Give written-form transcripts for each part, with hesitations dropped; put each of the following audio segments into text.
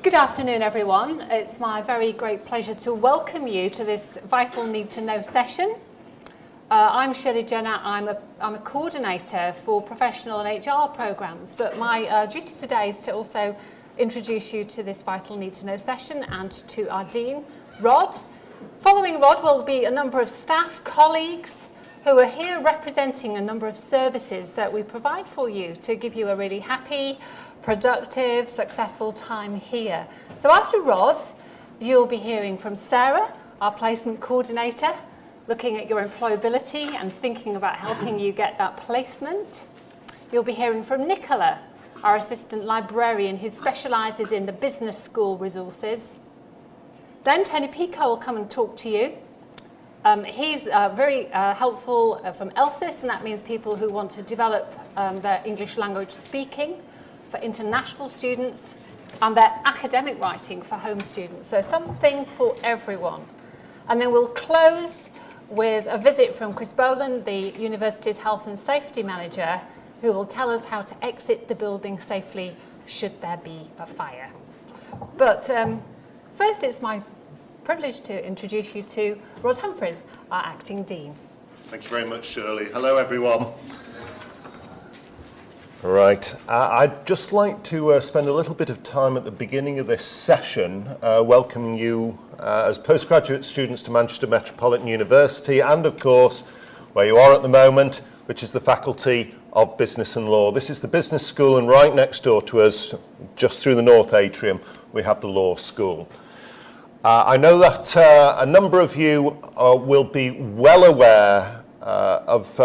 Good afternoon, everyone. It's my very great pleasure to welcome you to this Vital Need to Know session. I'm Shirley Jenner. I'm a coordinator for professional and HR programs, but my duty today is to also introduce you to this Vital Need to Know session and to our Dean, Rod. Following Rod will be a number of staff, colleagues, who are here representing a number of services that we provide for you to give you a really happy, productive, successful time here. So after Rod, you'll be hearing from Sarah, our placement coordinator, looking at your employability and thinking about helping you get that placement. You'll be hearing from Nicola, our assistant librarian who specialises in the business school resources. Then Tony Pico will come and talk to you. He's very helpful from ELSIS, and that means people who want to develop their English language speaking for international students and their academic writing for home students. So something for everyone. And then we'll close with a visit from Chris Boland, the university's health and safety manager, who will tell us how to exit the building safely should there be a fire. But first, it's my privilege to introduce you to Rod Humphreys, our acting dean. Thank you very much, Shirley. Hello, everyone. Right, I'd just like to spend a little bit of time at the beginning of this session welcoming you as postgraduate students to Manchester Metropolitan University and, of course, where you are at the moment, which is the Faculty of Business and Law. This is the business school, and right next door to us, just through the North Atrium, we have the law school. I know that a number of you will be well aware of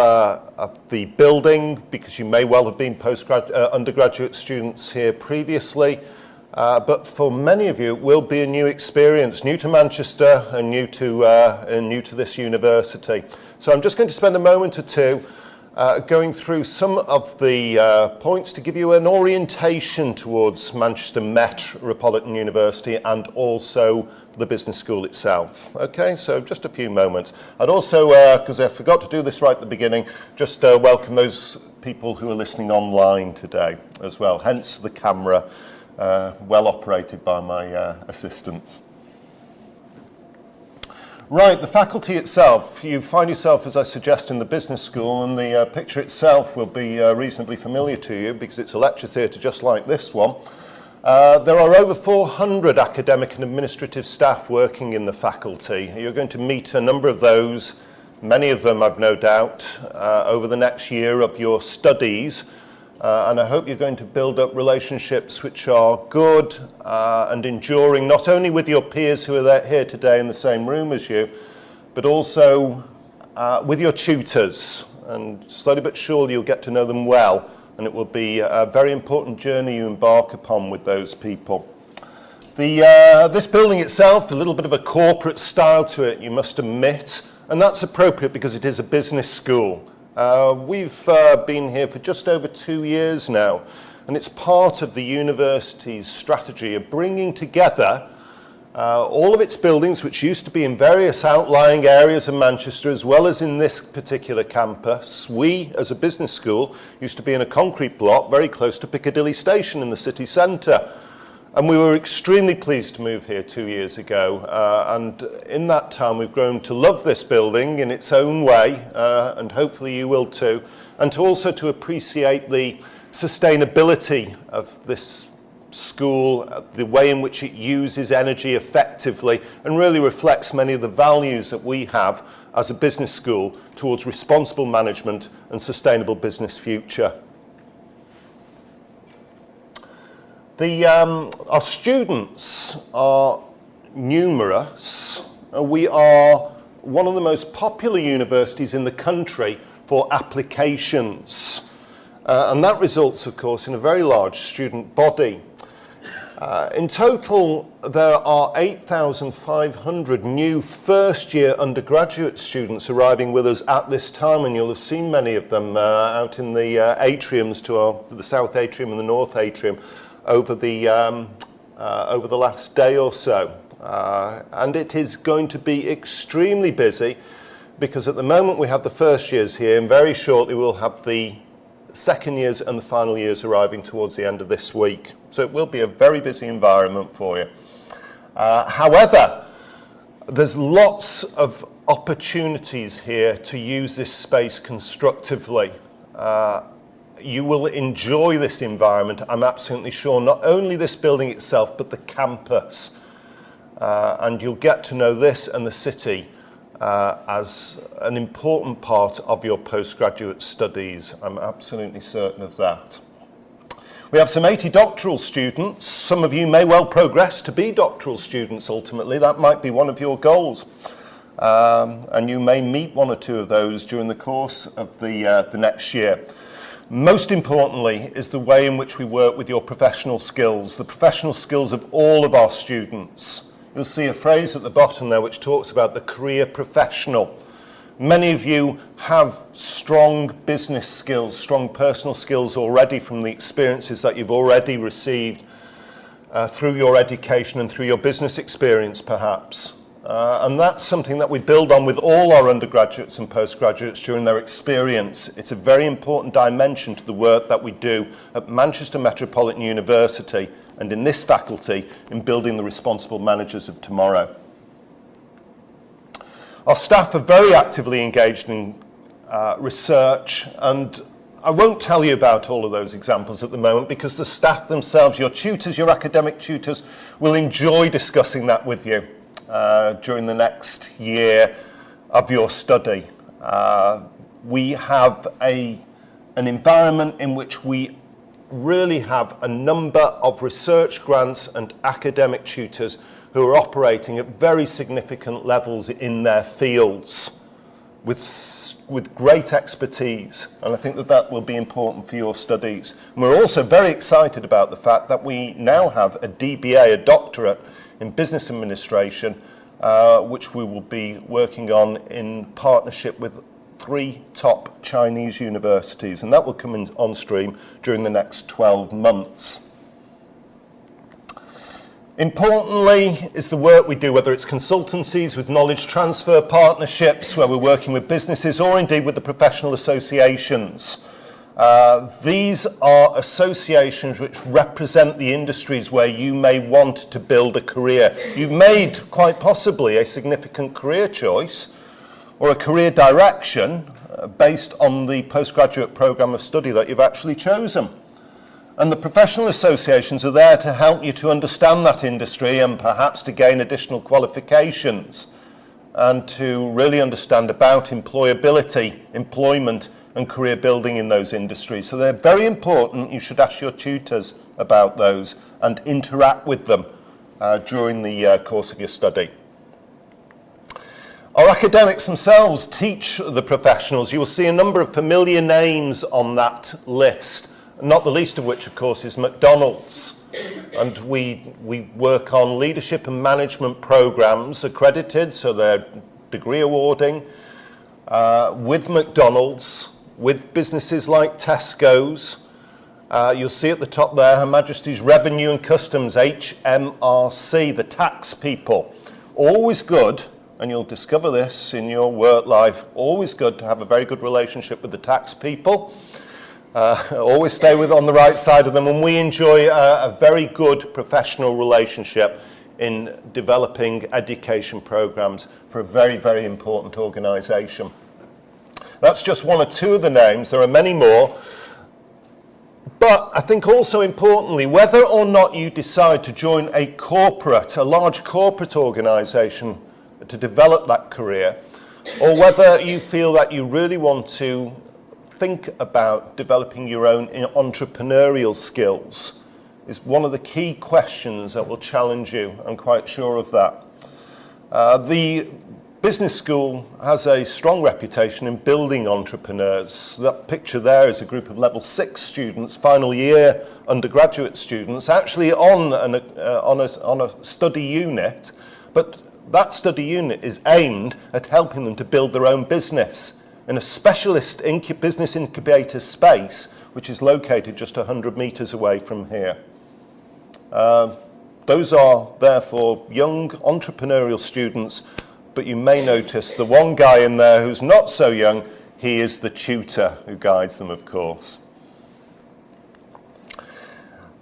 the building, because you may well have been undergraduate students here previously, but for many of you it will be a new experience, new to Manchester and new to this university. So I'm just going to spend a moment or two going through some of the points to give you an orientation towards Manchester Metropolitan University and also the business school itself. Okay, so just a few moments. I'd also, because I forgot to do this right at the beginning, just welcome those people who are listening online today as well, hence the camera, well operated by my assistants. Right, the faculty itself, you find yourself, as I suggest, in the business school, and the picture itself will be reasonably familiar to you because it's a lecture theatre just like this one. There are over 400 academic and administrative staff working in the faculty. You're going to meet a number of those, many of them I've no doubt, over the next year of your studies. And I hope you're going to build up relationships which are good and enduring, not only with your peers who are here today in the same room as you, but also with your tutors. And slowly but surely you'll get to know them well, and it will be a very important journey you embark upon with those people. This building itself, a little bit of a corporate style to it, you must admit, and that's appropriate because it is a business school. We've been here for just over 2 years now, and it's part of the university's strategy of bringing together all of its buildings, which used to be in various outlying areas of Manchester, as well as in this particular campus. We, as a business school, used to be in a concrete block very close to Piccadilly Station in the city centre. And we were extremely pleased to move here 2 years ago. And in that time, we've grown to love this building in its own way, and hopefully you will too, and to also to appreciate the sustainability of this school, the way in which it uses energy effectively, and really reflects many of the values that we have as a business school towards responsible management and sustainable business future. Our students are numerous. We are one of the most popular universities in the country for applications. And that results, of course, in a very large student body. In total, there are 8,500 new first-year undergraduate students arriving with us at this time, and you'll have seen many of them out in the atriums to the South Atrium and the North Atrium over the last day or so. And it is going to be extremely busy because at the moment we have the first years here, and very shortly we'll have the second years and the final years arriving towards the end of this week. So it will be a very busy environment for you. However, there's lots of opportunities here to use this space constructively. You will enjoy this environment, I'm absolutely sure, not only this building itself, but the campus. And you'll get to know this and the city as an important part of your postgraduate studies. I'm absolutely certain of that. We have some 80 doctoral students. Some of you may well progress to be doctoral students ultimately. That might be one of your goals. And you may meet one or two of those during the course of the next year. Most importantly is the way in which we work with your professional skills, the professional skills of all of our students. You'll see a phrase at the bottom there which talks about the career professional. Many of you have strong business skills, strong personal skills already from the experiences that you've already received through your education and through your business experience perhaps. And that's something that we build on with all our undergraduates and postgraduates during their experience. It's a very important dimension to the work that we do at Manchester Metropolitan University and in this faculty in building the responsible managers of tomorrow. Our staff are very actively engaged in research, and I won't tell you about all of those examples at the moment because the staff themselves, your tutors, your academic tutors, will enjoy discussing that with you during the next year of your study. We have an environment in which we really have a number of research grants and academic tutors who are operating at very significant levels in their fields with great expertise, and I think that that will be important for your studies. And we're also very excited about the fact that we now have a DBA, a doctorate in business administration, which we will be working on in partnership with 3 top Chinese universities, and that will come on stream during the next 12 months. Importantly is the work we do, whether it's consultancies with knowledge transfer partnerships, where we're working with businesses, or indeed with the professional associations. These are associations which represent the industries where you may want to build a career. You've made quite possibly a significant career choice or a career direction based on the postgraduate programme of study that you've actually chosen. And the professional associations are there to help you to understand that industry and perhaps to gain additional qualifications and to really understand about employability, employment and career building in those industries. So they're very important. You should ask your tutors about those and interact with them during the course of your study. Our academics themselves teach the professionals. You will see a number of familiar names on that list, not the least of which, of course, is McDonald's. And we work on leadership and management programs, accredited, so they're degree awarding, with McDonald's, with businesses like Tesco's. You'll see at the top there, Her Majesty's Revenue and Customs, HMRC, the tax people. Always good, and you'll discover this in your work life, always good to have a very good relationship with the tax people. Always stay on the right side of them, and we enjoy a very good professional relationship in developing education programs for a very, very important organisation. That's just one or two of the names. There are many more. But I think also importantly, whether or not you decide to join a large corporate organisation to develop that career, or whether you feel that you really want to think about developing your own entrepreneurial skills, is one of the key questions that will challenge you. I'm quite sure of that. The business school has a strong reputation in building entrepreneurs. That picture there is a group of level 6 students, final year undergraduate students, actually on a study unit, but that study unit is aimed at helping them to build their own business in a specialist business incubator space, which is located just 100 metres away from here. Those are therefore young entrepreneurial students, but you may notice the one guy in there who's not so young, he is the tutor who guides them, of course.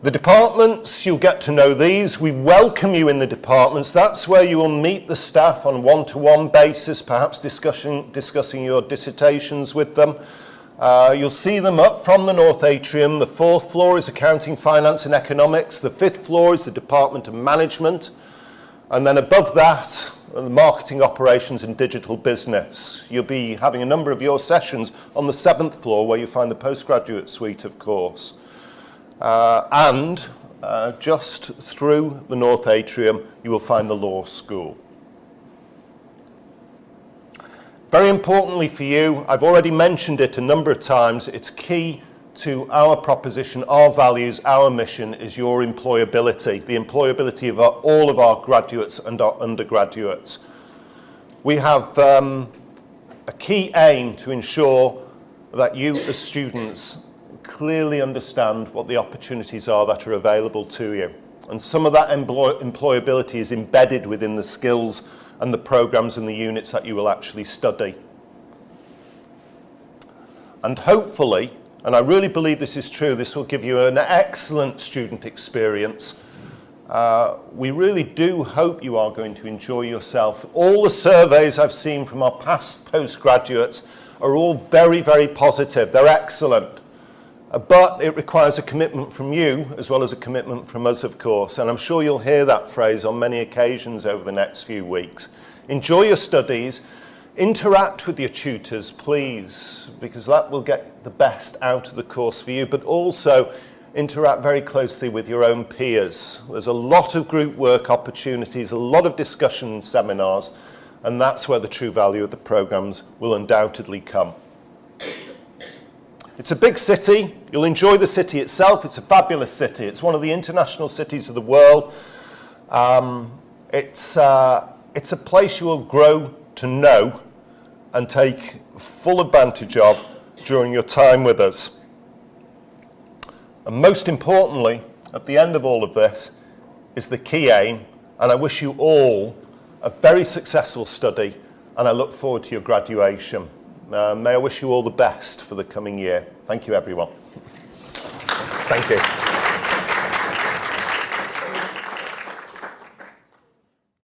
The departments, you'll get to know these. We welcome you in the departments. That's where you will meet the staff on a one-to-one basis, perhaps discussing your dissertations with them. You'll see them up from the North Atrium. The 4th floor is Accounting, Finance and Economics. The 5th floor is the Department of Management. And then above that, the Marketing, Operations and Digital Business. You'll be having a number of your sessions on the 7th floor where you find the Postgraduate suite, of course. Just through the North Atrium, you will find the Law School. Very importantly for you, I've already mentioned it a number of times, it's key to our proposition, our values, our mission is your employability, the employability of all of our graduates and our undergraduates. We have a key aim to ensure that you as students clearly understand what the opportunities are that are available to you. And some of that employability is embedded within the skills and the programs and the units that you will actually study. And hopefully, and I really believe this is true, this will give you an excellent student experience. We really do hope you are going to enjoy yourself. All the surveys I've seen from our past postgraduates are all very, very positive. They're excellent. But it requires a commitment from you as well as a commitment from us, of course. And I'm sure you'll hear that phrase on many occasions over the next few weeks. Enjoy your studies. Interact with your tutors, please, because that will get the best out of the course for you, but also interact very closely with your own peers. There's a lot of group work opportunities, a lot of discussion seminars, and that's where the true value of the programs will undoubtedly come. It's a big city. You'll enjoy the city itself. It's a fabulous city. It's one of the international cities of the world. It's a place you will grow to know and take full advantage of during your time with us. And most importantly, at the end of all of this, is the key aim, and I wish you all a very successful study, and I look forward to your graduation. May I wish you all the best for the coming year. Thank you, everyone. Thank you.